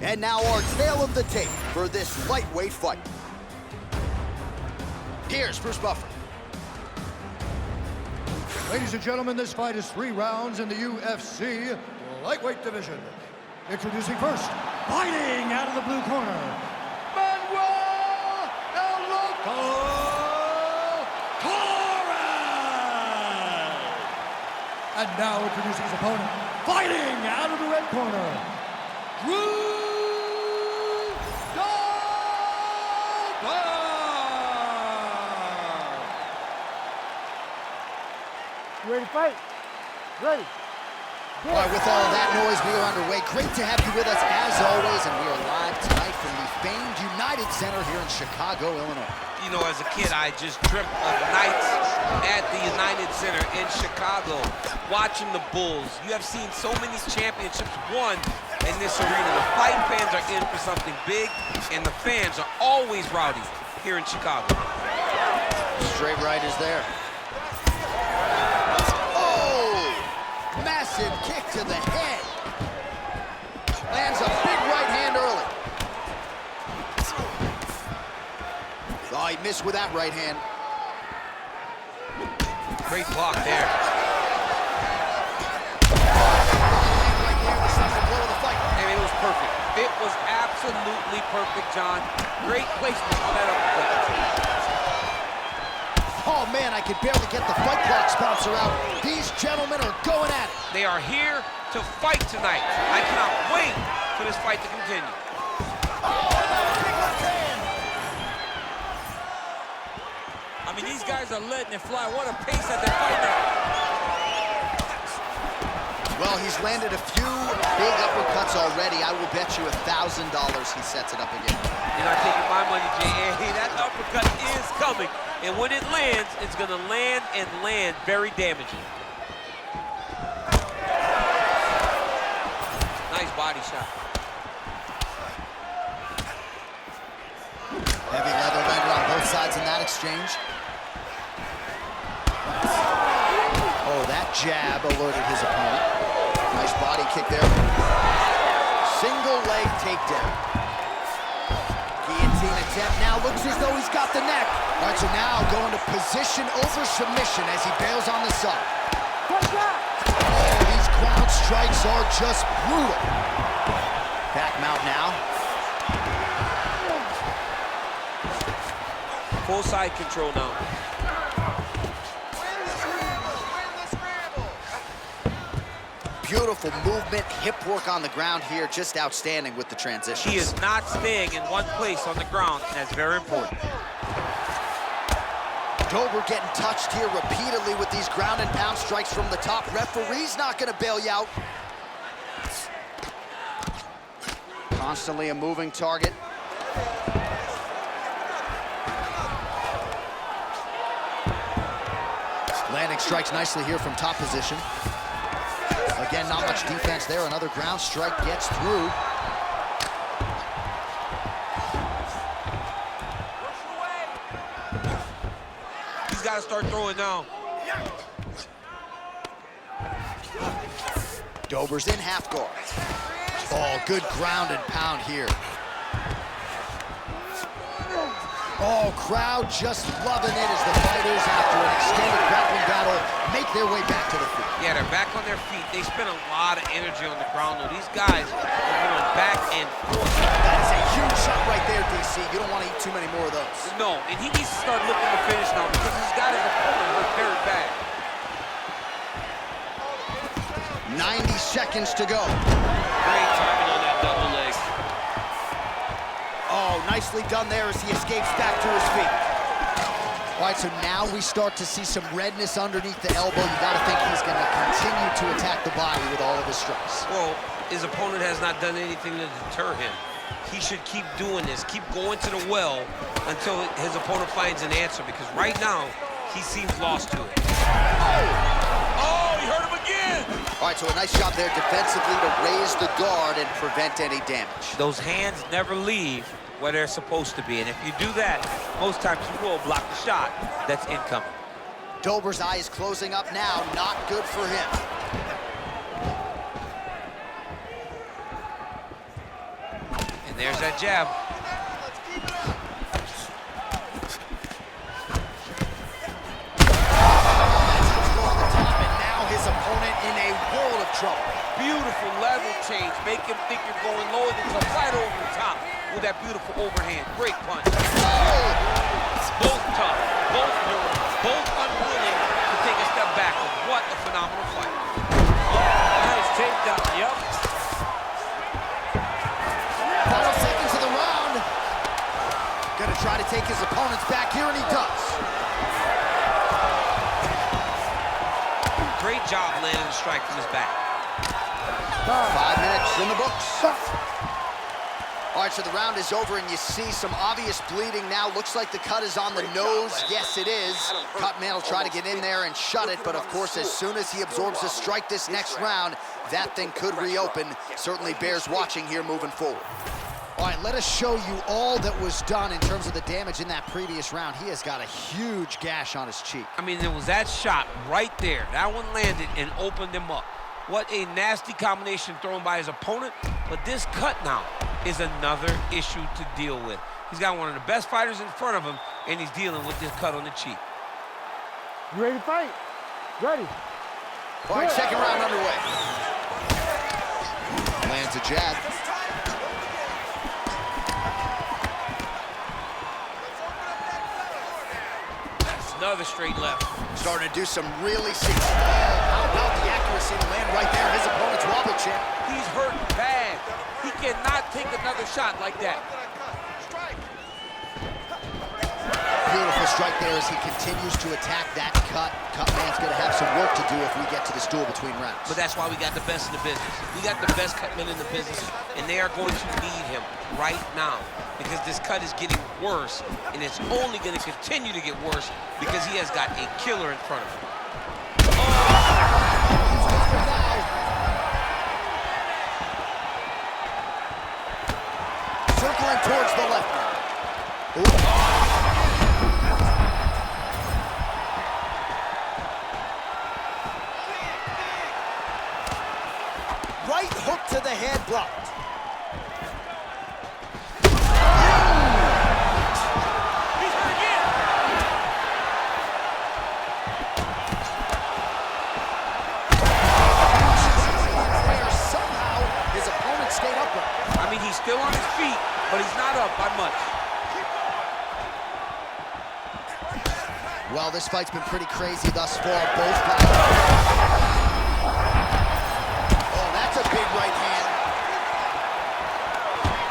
And now our tale of the tape for this lightweight fight. Here's Bruce Buffer. Ladies and gentlemen, this fight is 3 rounds in the UFC lightweight division. Introducing first, fighting out of the blue corner, Manuel Torres! And now introducing his opponent, fighting out of the red corner, Dober! You ready to fight? Ready. All right, with all of that noise, we are underway. Great to have you with us as always, and we are live tonight from the famed United Center here in Chicago, Illinois. You know, as a kid, I just dreamt of nights at the United Center in Chicago, watching the Bulls. You have seen so many championships won in this arena. The fight fans are in for something big, and the fans are always rowdy here in Chicago. Straight right is there. Massive kick to the head. Lands a big right hand early. Oh, he missed with that right hand. Great block there. I mean, it was perfect. It was absolutely perfect, John. Great placement on that uppercut. Oh man, I could barely get the fight clock sponsor out. These gentlemen are going at it. They are here to fight tonight. I cannot wait for this fight to continue. I mean, these guys are letting it fly. What a pace that they're fighting at. Well, he's landed a few big uppercuts already. I will bet you $1,000 he sets it up again. You're not taking my money, J.A. That uppercut is coming. And when it lands, it's going to land and land very damaging. Nice body shot. Heavy leather lander on both sides in that exchange. Oh, that jab alerted his opponent. Nice body kick there. Single leg takedown. Guillotine attempt now looks as though he's got the neck. All right, so now going to position over submission as he bails on the side. Oh, these ground strikes are just brutal. Back mount now. Full side control now. Beautiful movement, hip work on the ground here, just outstanding with the transition. He is not staying in one place on the ground, and that's very important. Dober getting touched here repeatedly with these ground and pound strikes from the top. Referee's not gonna bail you out. Constantly a moving target. Landing strikes nicely here from top position. Again, not much defense there. Another ground strike gets through. He's got to start throwing now. Dober's in half guard. Oh, good ground and pound here. Oh, crowd just loving it as the fighters, after an extended grappling battle, make their way back to the feet. Yeah, they're back on their feet. They spend a lot of energy on the ground, though. These guys are going back and forth. That is a huge shot right there, DC. You don't want to eat too many more of those. No, and he needs to start looking to finish now because he's got his opponent hurt very bad. 90 seconds to go. Great timing on that double leg. Oh, nicely done there as he escapes back to his feet. All right, so now we start to see some redness underneath the elbow. You got to think he's going to continue to attack the body with all of his strikes. Well, his opponent has not done anything to deter him. He should keep doing this, keep going to the well until his opponent finds an answer, because right now, he seems lost to it. Oh, he hurt him again! All right, so a nice job there defensively to raise the guard and prevent any damage. Those hands never leave where they're supposed to be, and if you do that, most times you will block the shot that's incoming. Dober's eye is closing up now, not good for him. There's that jab. And now his opponent in a world of trouble. Beautiful level change. Make him think you're going lower than come right over the top with that beautiful overhand. Great punch. Both tough, both bold, both unwilling to take a step backward. What a phenomenal fight. Nice takedown, yep. Final seconds of the round. Gonna try to take his opponents back here, and he does. Great job landing the strike from his back. 5 minutes in the books. All right, so the round is over, and you see some obvious bleeding now. Looks like the cut is on the nose. Yes, it is. Cutman will try to get in there and shut it, but of course, as soon as he absorbs a strike this next round, that thing could reopen. Certainly bears watching here moving forward. All right, let us show you all that was done in terms of the damage in that previous round. He has got a huge gash on his cheek. I mean, there was that shot right there. That one landed and opened him up. What a nasty combination thrown by his opponent, but this cut now is another issue to deal with. He's got one of the best fighters in front of him, and he's dealing with this cut on the cheek. You ready to fight? Ready. All right, second round underway. Lands a jab. Another straight left. Starting to do some really how about the accuracy to land right there? His opponent's wobble chin. He's hurt bad. He cannot take another shot like that. Beautiful strike there as he continues to attack that cut. Cutman's going to have some work to do if we get to this duel between rounds. But that's why we got the best in the business. We got the best cutmen in the business, and they are going to need him right now because this cut is getting worse, and it's only going to continue to get worse because he has got a killer in front of him. Circling towards the left. Right hook to the head, blocked. He's hurt again. Somehow his opponent stayed upright. I mean, he's still on his feet, but he's not up by much. Well, this fight's been pretty crazy thus far. Both guys. Oh, that's a big right hand.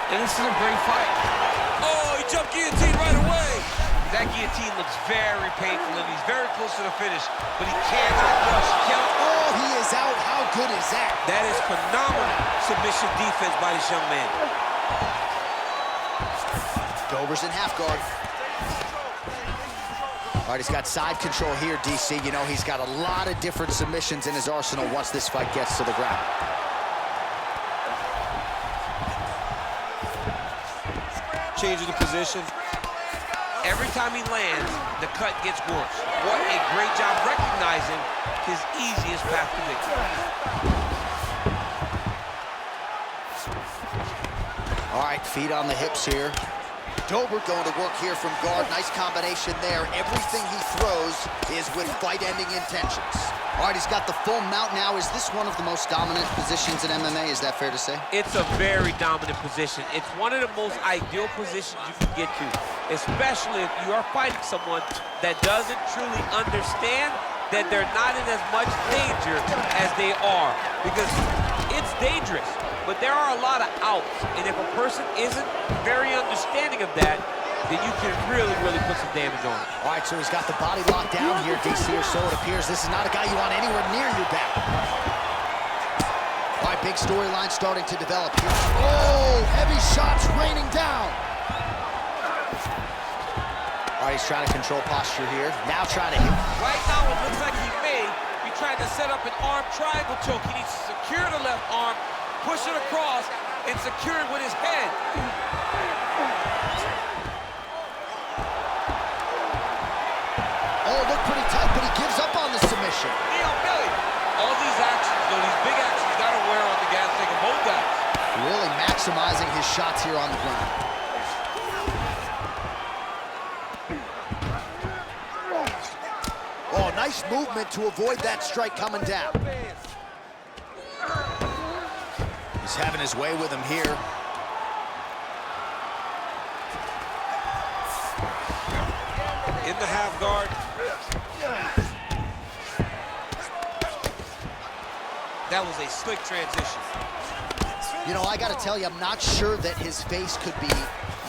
And this is a great fight. Oh, he jumped guillotine right away. That guillotine looks very painful, and he's very close to the finish, but he cannot rush. Oh, he is out. How good is that? That is phenomenal submission defense by this young man. Dober's in half guard. All right, he's got side control here, DC. You know, he's got a lot of different submissions in his arsenal once this fight gets to the ground. Change of the position. Every time he lands, the cut gets worse. What a great job recognizing his easiest path to victory. All right, feet on the hips here. Dober going to work here from guard. Nice combination there. Everything he throws is with fight-ending intentions. All right, he's got the full mount now. Is this one of the most dominant positions in MMA? Is that fair to say? It's a very dominant position. It's one of the most ideal positions you can get to, especially if you are fighting someone that doesn't truly understand that they're not in as much danger as they are, because it's dangerous. But there are a lot of outs, and if a person isn't very understanding of that, then you can really, really put some damage on it. All right, so he's got the body locked down here, DC, or so it appears. This is not a guy you want anywhere near your back. All right, big storyline starting to develop here. Oh, heavy shots raining down. All right, he's trying to control posture here. Now trying to hit. Right now, it looks like he may be trying to set up an arm triangle choke. He needs to secure the left arm, push it across, and secure it with his head. Oh, looked pretty tight, but he gives up on the submission. Knee on belly. All these actions, though, these big actions, got to wear on the gas tank of both guys. Really maximizing his shots here on the ground. Oh, nice movement to avoid that strike coming down. He's having his way with him here. In the half guard. That was a slick transition. You know, I gotta tell you, I'm not sure that his face could be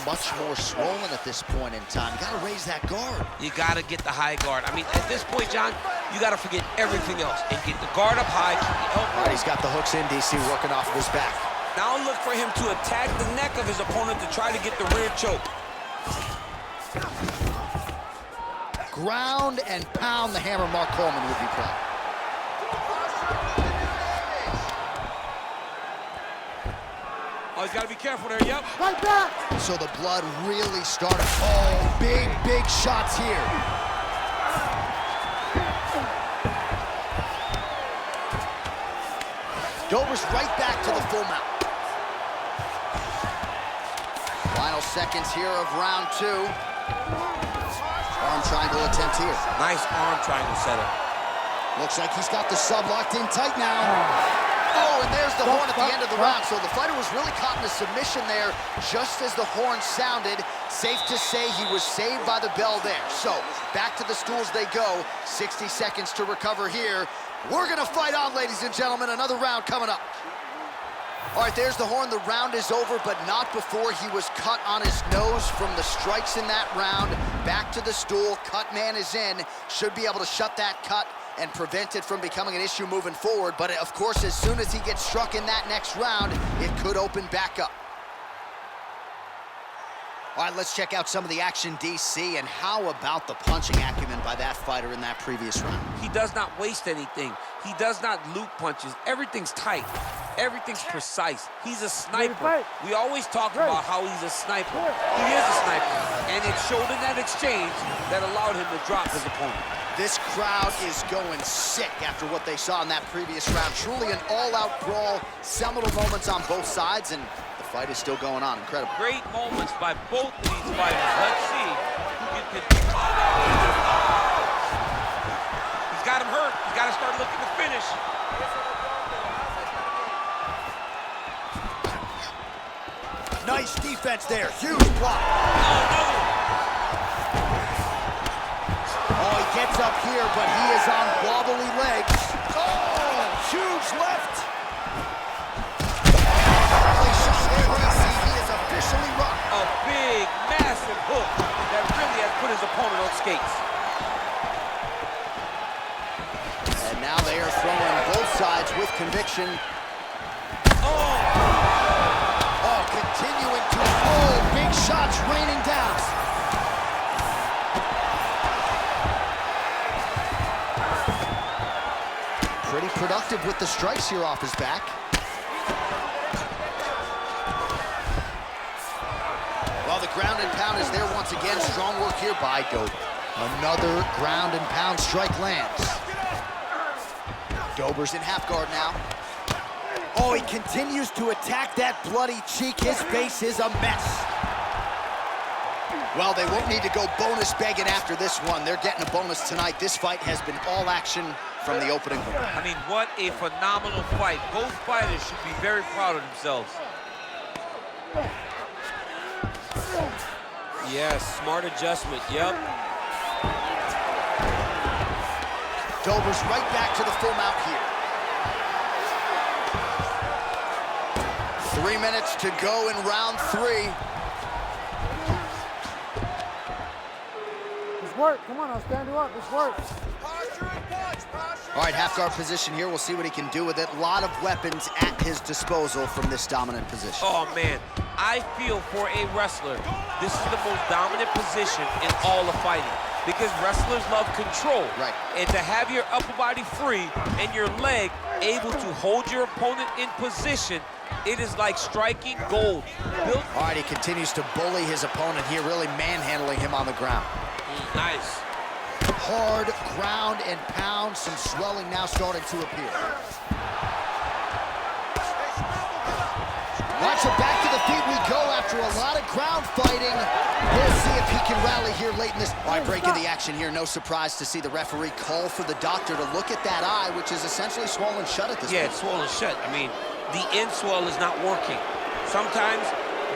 much more swollen at this point in time. You gotta raise that guard. You gotta get the high guard. I mean, at this point, John, you gotta forget everything else and get the guard up high, keep the elbow. All right, he's got the hooks in, DC, working off of his back. Now look for him to attack the neck of his opponent to try to get the rear choke. Ground and pound the hammer Mark Coleman would be proud. Oh, he's got to be careful there, yep. Right back. So the blood really started. Oh, big shots here. Dober's right back to the full mount. Final seconds here of round 2. Arm triangle attempt here. Nice arm triangle setup. Looks like he's got the sub locked in tight now. Oh, and there's the horn at the end of the round. So the fighter was really caught in a submission there just as the horn sounded. Safe to say he was saved by the bell there. So back to the stools they go. 60 seconds to recover here. We're gonna fight on, ladies and gentlemen. Another round coming up. All right, there's the horn. The round is over, but not before he was cut on his nose from the strikes in that round. Back to the stool. Cut man is in. Should be able to shut that cut and prevent it from becoming an issue moving forward. But of course, as soon as he gets struck in that next round, it could open back up. All right, let's check out some of the action, DC, and how about the punching acumen by that fighter in that previous round? He does not waste anything. He does not loop punches. Everything's tight. Everything's precise. He's a sniper. We always talk about how he's a sniper. He is a sniper, and it showed in that exchange that allowed him to drop his opponent. This crowd is going sick after what they saw in that previous round. Truly an all-out brawl, seminal moments on both sides, and the fight is still going on. Incredible. Great moments by both of these fighters. Let's see who can. He's got him hurt. He's got to start looking to finish. Nice defense there. Huge block. Oh, he gets up here, but he is on wobbly legs. Oh, huge left. He is officially rocked. A big, massive hook that really has put his opponent on skates. And now they are throwing both sides with conviction. Oh, continuing to, big shots raining down. Pretty productive with the strikes here off his back. Well, the ground and pound is there once again. Strong work here by Dober. Another ground and pound strike lands. Dober's in half guard now. Oh, he continues to attack that bloody cheek. His face is a mess. Well, they won't need to go bonus begging after this one. They're getting a bonus tonight. This fight has been all action from the opening. I mean, what a phenomenal fight. Both fighters should be very proud of themselves. Yes, smart adjustment, yep. Dober's right back to the full mount here. 3 minutes to go in round 3. Let's work. Come on, I'll stand you up. Let's work. All right, half guard position here. We'll see what he can do with it. A lot of weapons at his disposal from this dominant position. Oh, man. I feel for a wrestler, this is the most dominant position in all of fighting because wrestlers love control. Right. And to have your upper body free and your leg able to hold your opponent in position, it is like striking gold. All right, he continues to bully his opponent here, really manhandling him on the ground. Nice. Hard ground and pound. Some swelling now starting to appear. Watch it back to the through a lot of ground fighting. We'll see if he can rally here late in this. All right, break in the action here. No surprise to see the referee call for the doctor to look at that eye, which is essentially swollen shut at this point. Yeah, it's swollen shut. I mean, the end swell is not working. Sometimes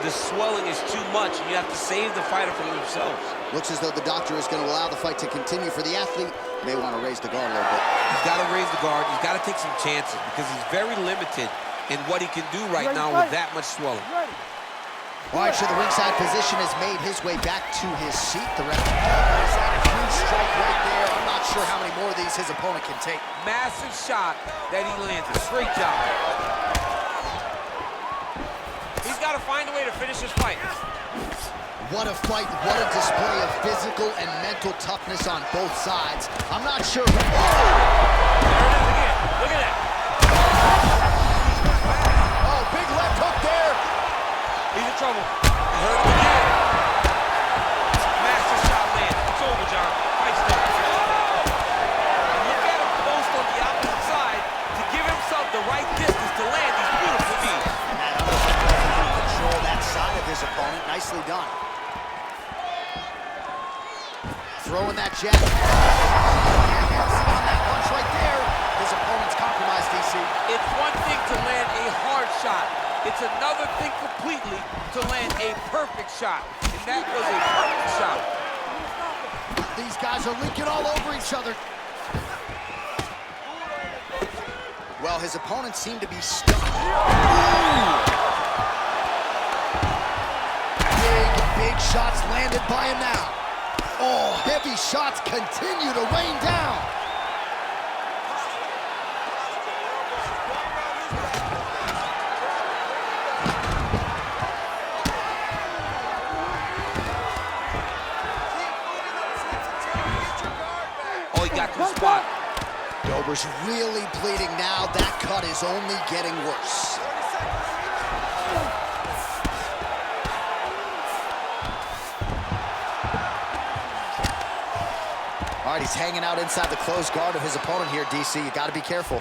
the swelling is too much, and you have to save the fighter from themselves. Looks as though the doctor is going to allow the fight to continue. For the athlete, may want to raise the guard a little bit. He's got to raise the guard. He's got to take some chances because he's very limited in what he can do right now with that much swelling. All right, so the ringside physician has made his way back to his seat. The referee is at a huge strike right there. I'm not sure how many more of these his opponent can take. Massive shot that he landed. Great job. He's got to find a way to finish his fight. What a fight, what a display of physical and mental toughness on both sides. I'm not sure. There it is again. Look at that. Oh, big left hook there. He's in trouble. He hurt him again. Massive shot land. It's over, John. Fight's done. And look at him post on the opposite side to give himself the right distance to land these beautiful knees. And that underhook doesn't control that side of his opponent. Nicely done. Throwing that jab. On that punch right there. His opponent's compromised, DC. It's one thing to land a hard shot. It's another thing completely to land a perfect shot. And that was a perfect shot. These guys are linking all over each other. Well, his opponents seem to be stuck. Big shots landed by him now. Oh, heavy shots continue to rain down. Oh, he got to the spot. Dober's really bleeding now. That cut is only getting worse. All right, he's hanging out inside the closed guard of his opponent here, DC. You got to be careful.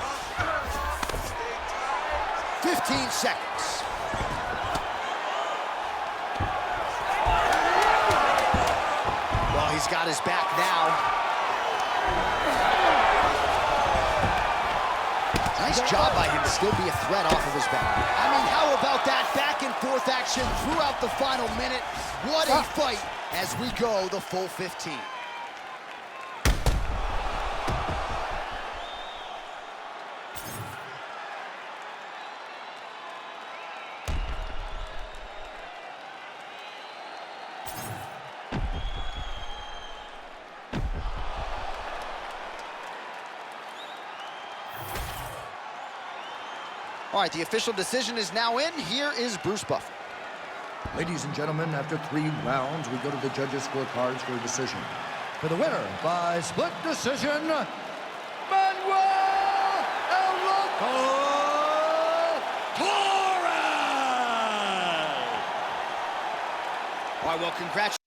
15 seconds. Well, he's got his back now. Nice job by him to still be a threat off of his back. I mean, how about that back and forth action throughout the final minute? What a fight as we go the full 15. All right, the official decision is now in. Here is Bruce Buffer. Ladies and gentlemen, after 3 rounds, we go to the judges' scorecards for a decision. For the winner by split decision, Manuel Torres! All right, well, congratulations.